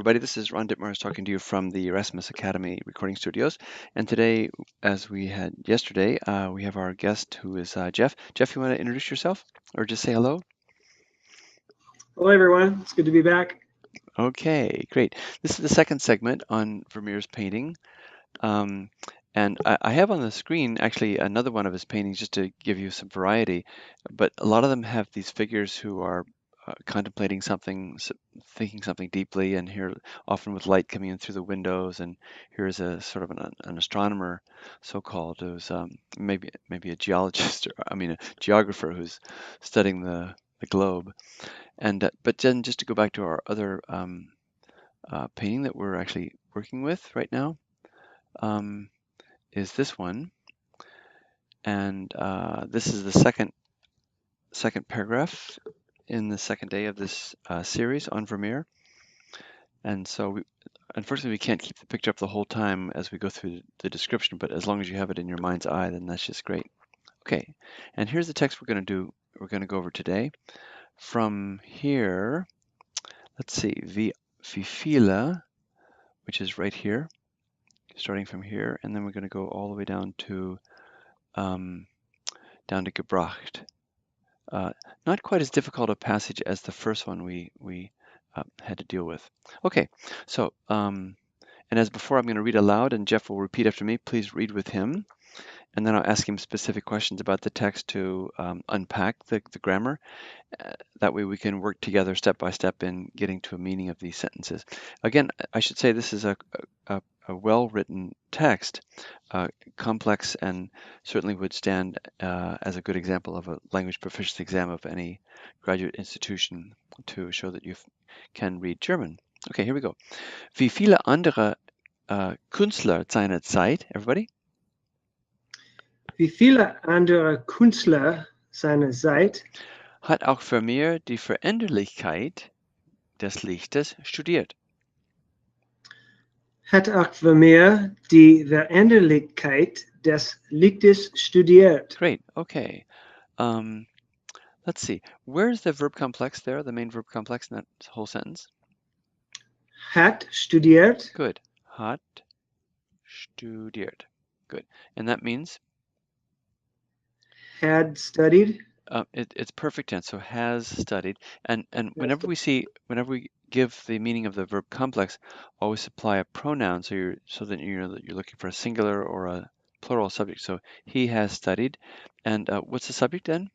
everybody. This is Ron Dittmers talking to you from the Erasmus Academy recording studios. And today, as we had yesterday, we have our guest who is Jeff. Jeff, you want to introduce yourself or just say hello? Hello, everyone. It's good to be back. Okay, great. This is the second segment on Vermeer's painting. And I have on the screen actually another one of his paintings just to give you some variety. But a lot of them have these figures who are contemplating something, thinking something deeply, and here often with light coming in through the windows. And here's a sort of an astronomer, so-called, who's maybe a geologist, or I mean a geographer who's studying the globe. And but then just to go back to our other painting that we're actually working with right now is this one, and this is the second paragraph in the second day of this series on Vermeer. And so, unfortunately, we can't keep the picture up the whole time as we go through the description, but as long as you have it in your mind's eye, then that's just great. Okay, and here's the text we're going to go over today. From here, let's see, wie viele, which is right here, starting from here, and then we're going to go all the way down to gebracht. Not quite as difficult a passage as the first one we had to deal with. Okay, so and as before, I'm going to read aloud, and Jeff will repeat after me. Please read with him, and then I'll ask him specific questions about the text to unpack the grammar. That way we can work together step by step in getting to a meaning of these sentences. Again, I should say this is a well-written text, complex, and certainly would stand as a good example of a language proficiency exam of any graduate institution to show that you can read German. Okay, here we go. Wie viele andere Künstler seiner Zeit, everybody? Wie viele andere Künstler seiner Zeit hat auch Vermeer die Veränderlichkeit des Lichtes studiert. hat auch Vermeer die Veränderlichkeit des Lichtes studiert. Great, okay. Let's see. Where's the verb complex there, the main verb complex in that whole sentence? Hat studiert. Good. Hat studiert. Good. And that means? Had studied. It's perfect tense, so has studied. And whenever we give the meaning of the verb complex, always supply a pronoun so that you're looking for a singular or a plural subject. So he has studied. And what's the subject then?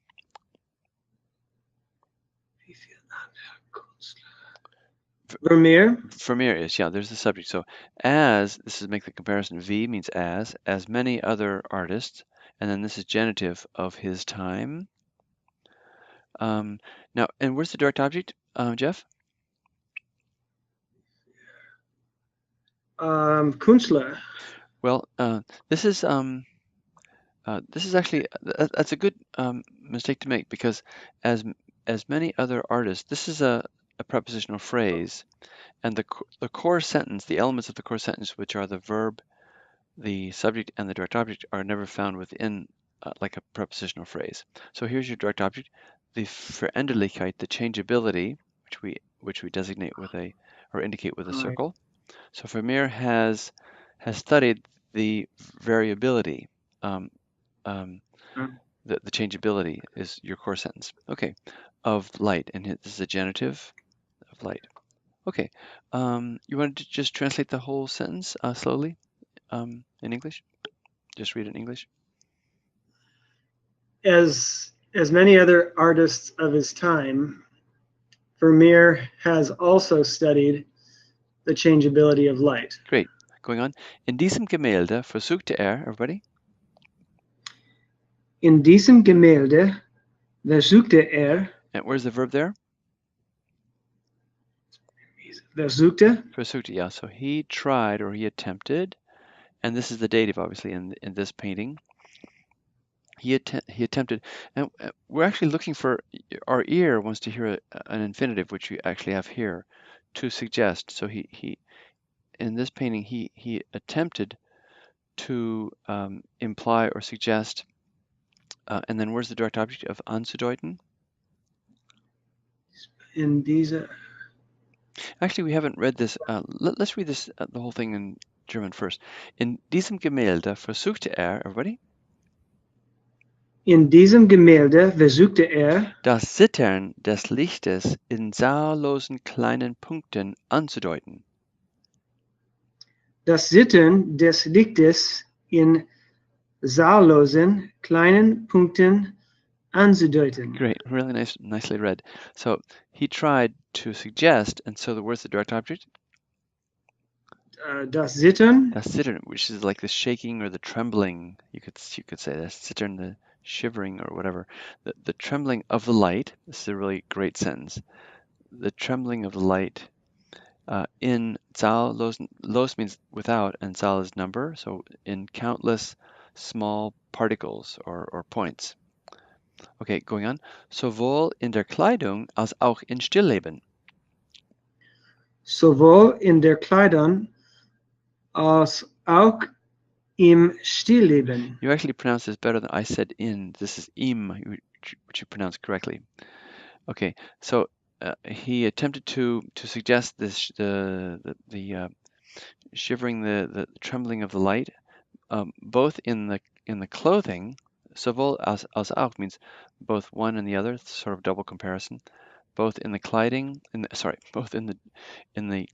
Vermeer. Vermeer is, yeah, there's the subject. So this is make the comparison. V means as many other artists. And then this is genitive of his time. Now, and where's the direct object, Jeff? Künstler. Well, this is actually that's a good mistake to make, because as many other artists, this is a prepositional phrase, and the core sentence, the elements of the core sentence, which are the verb, the subject, and the direct object, are never found within like a prepositional phrase. So here's your direct object, the Veränderlichkeit, the changeability, which we designate with or indicate with a circle. So Vermeer has studied the variability. The changeability is your core sentence. Okay, of light, and this is a genitive of light. Okay, you want to just translate the whole sentence slowly in English? Just read it in English. As many other artists of his time, Vermeer has also studied the changeability of light. Great. Going on. In diesem Gemälde versuchte everybody? In diesem Gemälde versuchte And where's the verb there? Versuchte. Versuchte, yeah. So he tried, or he attempted, and this is the dative, obviously, in this painting. He attempted, and we're actually looking for, our ear wants to hear an infinitive, which we actually have here, to suggest. So he in this painting, he attempted to imply or suggest, and then where's the direct object of anzudeuten? In diese. Actually, we haven't read this. Let's read this the whole thing in German first. In diesem Gemälde versuchte er, everybody, In diesem Gemälde versuchte er, das Zittern des Lichtes in zahllosen kleinen Punkten anzudeuten. das Zittern des Lichtes in zahllosen kleinen Punkten anzudeuten. Great, really nicely read. So he tried to suggest, and so the word's the direct object. Das Zittern, Das Zittern, which is like the shaking or the trembling. You could say that's Zittern, the shivering or whatever. The trembling of the light. This is a really great sentence. The trembling of the light in Zahl, los means without, and Zahl is number, so in countless small particles or points. Okay, going on. Sowohl in der Kleidung als auch in Stillleben. sowohl in der Kleidung als auch im Stillleben. You actually pronounce this better than I said in. This is im, which you pronounce correctly. Okay, so he attempted to suggest this the shivering, the trembling of the light, both in the clothing. Sowohl als auch means both one and the other, sort of double comparison. Both in the Kleidung, both in the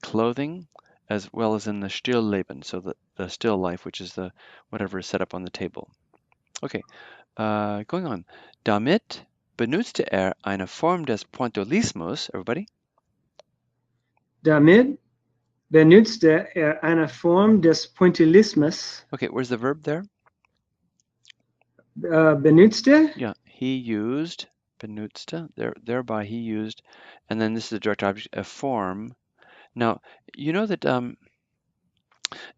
clothing as well as in the Stillleben, so the still life, which is the whatever is set up on the table. Okay, going on. Damit benutzte er eine Form des Pointillismus, everybody. Damit benutzte er eine Form des Pointillismus. Okay, where's the verb there? Benutzte? Yeah, he used, benutzte, thereby he used, and then this is the direct object, a form. Now, you know that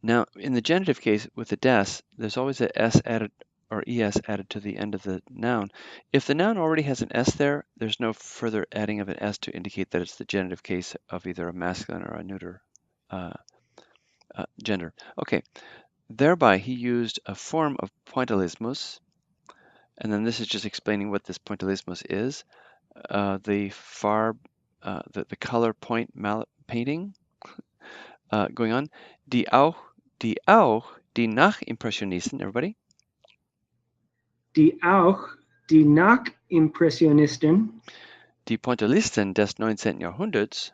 now in the genitive case with the des, there's always a s added or es added to the end of the noun. If the noun already has an s there, there's no further adding of an s to indicate that it's the genitive case of either a masculine or a neuter gender. Okay, thereby he used a form of pointillismus, and then this is just explaining what this pointillismus is. The color point painting. Going on, die die Nachimpressionisten, everybody. Die Nachimpressionisten. Die Pointillisten des 19. Jahrhunderts.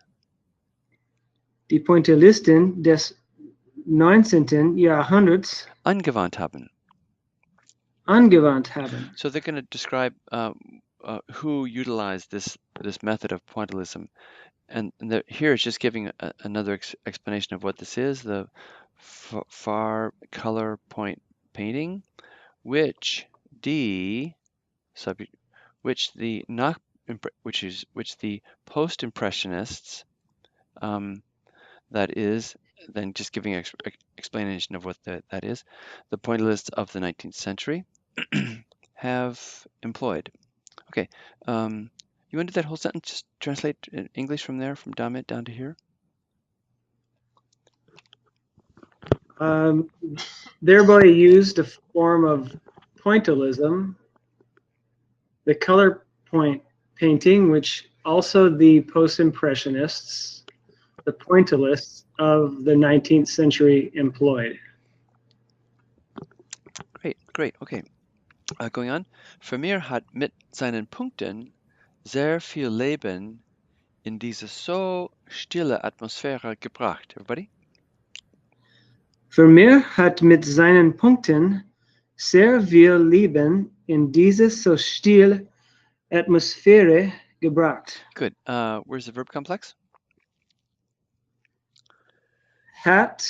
Die Pointillisten des 19. Jahrhunderts angewandt haben. So they're going to describe who utilized this method of pointillism, and here it's just giving another explanation of what this is: the far color point painting, which the post-impressionists, that is, then just giving an explanation of what that is, the pointillists of the 19th century have employed. Okay, you want to do that whole sentence? Just translate in English from there, from damit down to here. Thereby used a form of pointillism, the color point painting, which also the post-impressionists, the pointillists of the 19th century employed. Great, okay. Going on. Vermeer hat mit seinen Punkten sehr viel Leben in diese so stille Atmosphäre gebracht. Everybody? Vermeer hat mit seinen Punkten sehr viel Leben in diese so stille Atmosphäre gebracht. Good. Where's the verb complex? Hat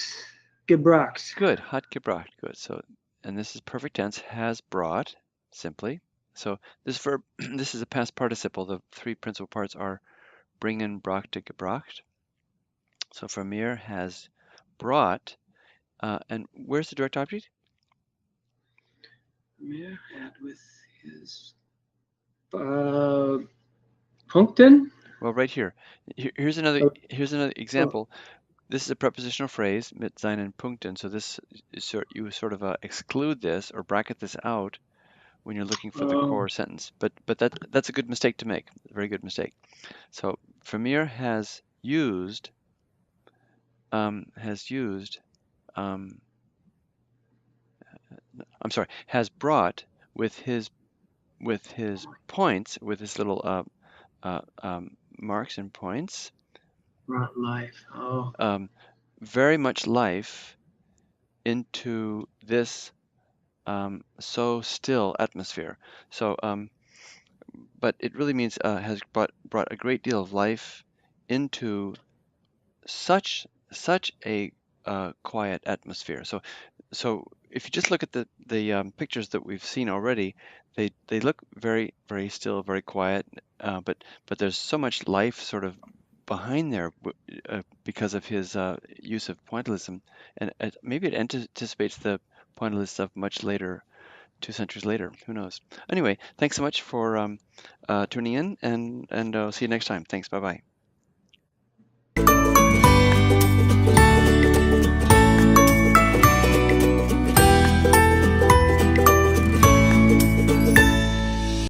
gebracht. Good. Hat gebracht. Good. So, and this is perfect tense. Has brought. Simply. So this verb, this is a past participle. The three principal parts are bringen, brachte, gebracht. So Vermeer has brought. And where's the direct object? Vermeer had with his Punkten. Well, right here. Here's another example. This is a prepositional phrase, mit seinen Punkten. So this is you sort of exclude this or bracket this out when you're looking for the core sentence. But that's a good mistake to make. A very good mistake. So Vermeer has used has used, um, I'm sorry, has brought with his points, with his little marks and points, Brought life. Oh, um, very much life into this so still atmosphere. So, but it really means has brought a great deal of life into such a quiet atmosphere. So if you just look at the pictures that we've seen already, they look very still, very quiet, but there's so much life sort of behind there because of his use of pointillism, and maybe it anticipates the pointillists of much later, 2 centuries later. Who knows? Anyway, thanks so much for tuning in, and see you next time. Thanks. Bye bye.